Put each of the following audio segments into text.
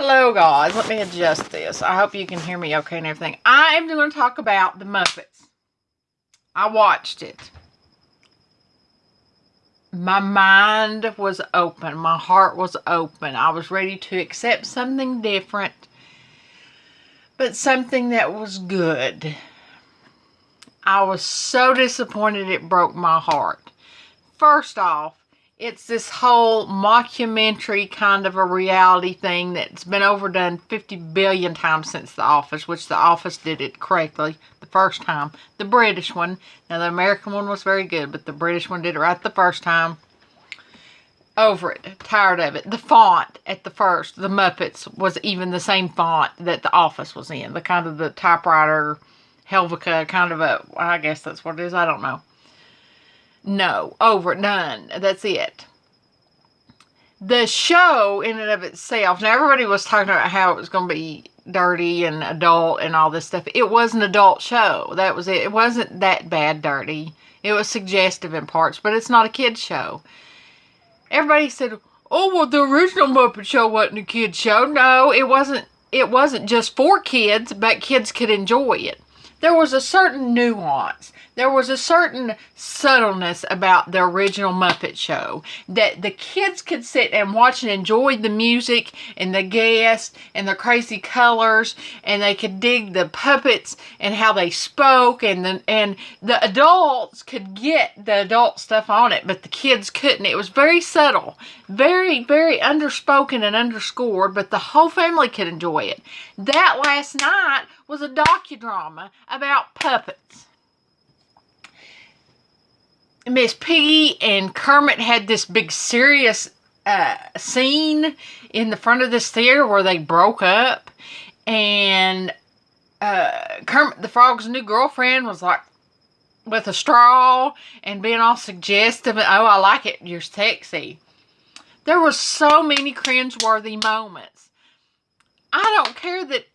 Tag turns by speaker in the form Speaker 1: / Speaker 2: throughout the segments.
Speaker 1: Hello guys, let me adjust this. I hope you can hear me okay and everything. I am going to talk about the Muppets. I watched it. My mind was open. My heart was open. I was ready to accept something different, but something that was good. I was so disappointed it broke my heart. First off, it's this whole mockumentary kind of a reality thing that's been overdone 50 billion times since The Office, which The Office did it correctly the first time. The British one. Now, the American one was very good, but the British one did it right the first time. Over it. Tired of it. The font at the first, the Muppets, was even the same font that The Office was in. The kind of the typewriter, Helvetica, kind of a, I guess that's what it is. I don't know. No, over, done. That's it. The show in and of itself, now everybody was talking about how it was going to be dirty and adult and all this stuff. It was an adult show. That was it. It wasn't that bad dirty. It was suggestive in parts, but it's not a kid's show. Everybody said, oh, well, the original Muppet Show wasn't a kid's show. No, it wasn't. It wasn't just for kids, but kids could enjoy it. There was a certain nuance. There was a certain subtleness about the original Muppet Show that the kids could sit and watch and enjoy the music and the guests and the crazy colors, and they could dig the puppets and how they spoke, and the adults could get the adult stuff on it, but the kids couldn't. It was very subtle, very, very underspoken and underscored, but the whole family could enjoy it. That last night was a docudrama about puppets. Miss Piggy and Kermit had this big serious scene in the front of this theater where they broke up, and Kermit the Frog's new girlfriend was like with a straw and being all suggestive and, oh, I like it, you're sexy. There were so many cringeworthy moments. I don't care that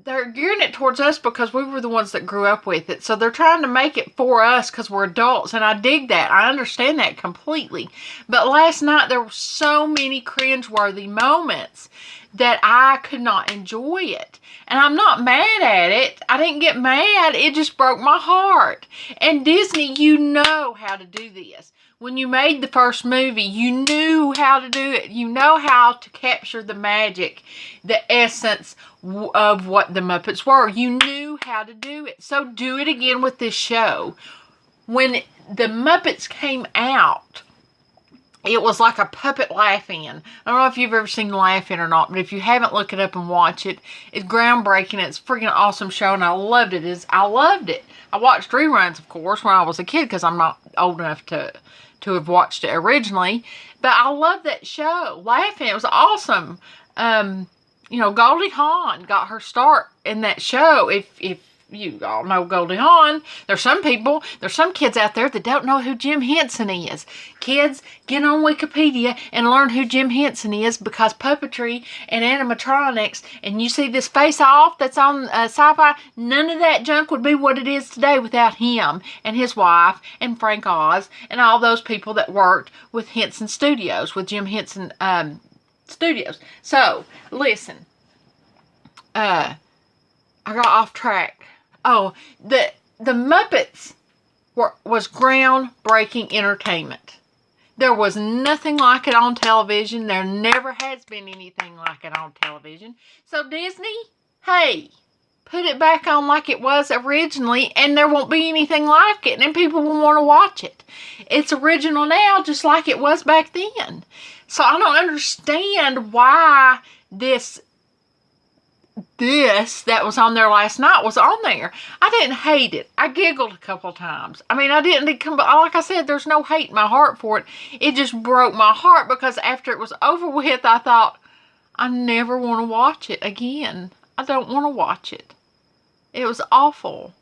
Speaker 1: they're gearing it towards us because we were the ones that grew up with it. So they're trying to make it for us because we're adults. And I dig that. I understand that completely. But last night there were so many cringeworthy moments that I could not enjoy it. And I'm not mad at it. I didn't get mad. It just broke my heart. And Disney, you know how to do this. When you made the first movie, you knew how to do it. You know how to capture the magic, the essence of what the Muppets were. You knew how to do it. So do it again with this show. When the Muppets came out, it was like a puppet Laugh-In. I don't know if you've ever seen Laugh-In or not, but if you haven't, look it up and watch it. It's groundbreaking. It's a freaking awesome show, and I loved it. I loved it. I watched reruns, of course, when I was a kid because I'm not old enough to have watched it originally. But I love that show. Laugh-In, it was awesome. You know, Goldie Hawn got her start in that show. If you all know Goldie Hawn, there's some kids out there that don't know who Jim Henson is. Kids, get on Wikipedia and learn who Jim Henson is, because puppetry and animatronics, and you see this face-off that's on Sci-Fi, none of that junk would be what it is today without him and his wife and Frank Oz and all those people that worked with Henson Studios, with Jim Henson Studios. So, listen, I got off track. Oh, the Muppets was groundbreaking entertainment. There was nothing like it on television. There never has been anything like it on television. So Disney, hey, put it back on like it was originally, and there won't be anything like it, and people will want to watch it. It's original now, just like it was back then. So I don't understand why this that was on there last night was on there. I didn't hate it. I giggled a couple times. I mean, I didn't come, like I said, there's no hate in my heart for it. It just broke my heart because after it was over with, I thought, I never want to watch it again. I don't want to watch it. It was awful.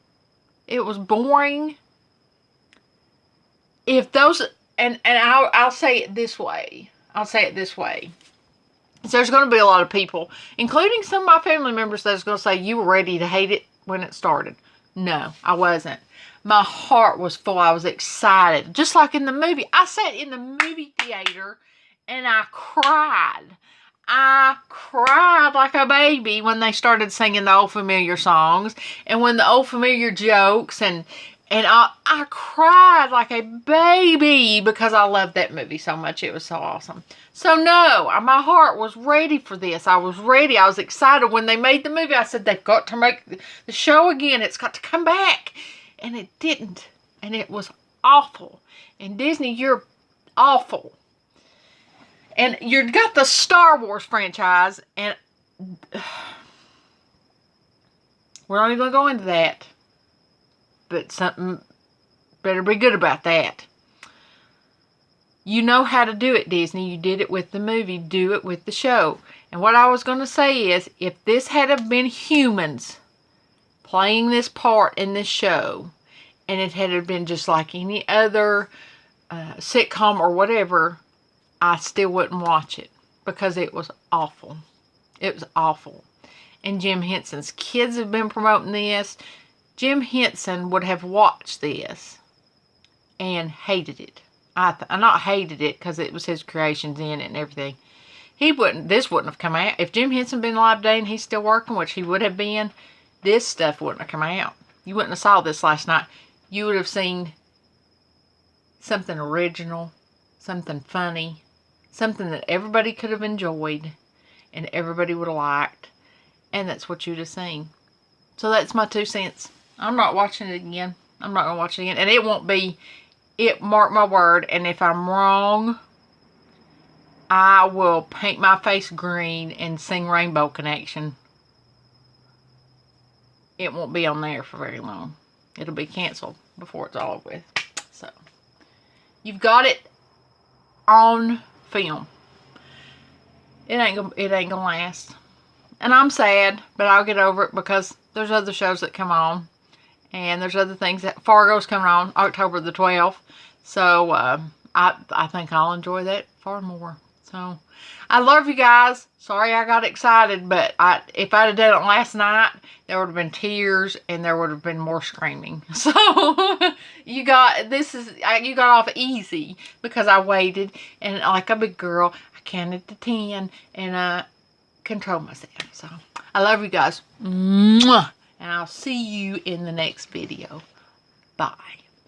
Speaker 1: It was boring. If those, and I'll say it this way. I'll say it this way. So there's going to be a lot of people, including some of my family members, that's going to say, you were ready to hate it when it started. No, I wasn't. My heart was full. I was excited. Just like in the movie. I sat in the movie theater and I cried. I cried cried like a baby when they started singing the Old Familiar songs and when the Old Familiar jokes, and I cried like a baby because I loved that movie so much. It was so awesome. So no, my heart was ready for this. I was ready. I was excited when they made the movie. I said, they've got to make the show again. It's got to come back. And it didn't. And it was awful. And Disney, you're awful. And you've got the Star Wars franchise, and we're not even going to go into that. But something better be good about that. You know how to do it, Disney. You did it with the movie. Do it with the show. And what I was going to say is, if this had have been humans playing this part in this show, and it had have been just like any other sitcom or whatever, I still wouldn't watch it because it was awful. It was awful. And Jim Henson's kids have been promoting this. Jim Henson would have watched this and hated it. I not hated it because it was his creations in it and everything. This wouldn't have come out. If Jim Henson been alive today and he's still working, which he would have been, this stuff wouldn't have come out. You wouldn't have saw this last night. You would have seen something original, something funny, something that everybody could have enjoyed and everybody would have liked. And that's what you'd have seen. So that's my 2 cents. I'm not watching it again. I'm not going to watch it again. And it won't be, mark my word, and if I'm wrong, I will paint my face green and sing Rainbow Connection. It won't be on there for very long. It'll be canceled before it's all over with. So, you've got it on film. It ain't gonna last. And I'm sad, but I'll get over it because there's other shows that come on. And there's other things. That Fargo's coming on October the 12th. So, I think I'll enjoy that far more. So, I love you guys. Sorry I got excited, but if I'd have done it last night, there would have been tears and there would have been more screaming. So, you got off easy because I waited, and like a big girl, I counted to 10 and controlled myself. So, I love you guys. Mwah! And I'll see you in the next video. Bye.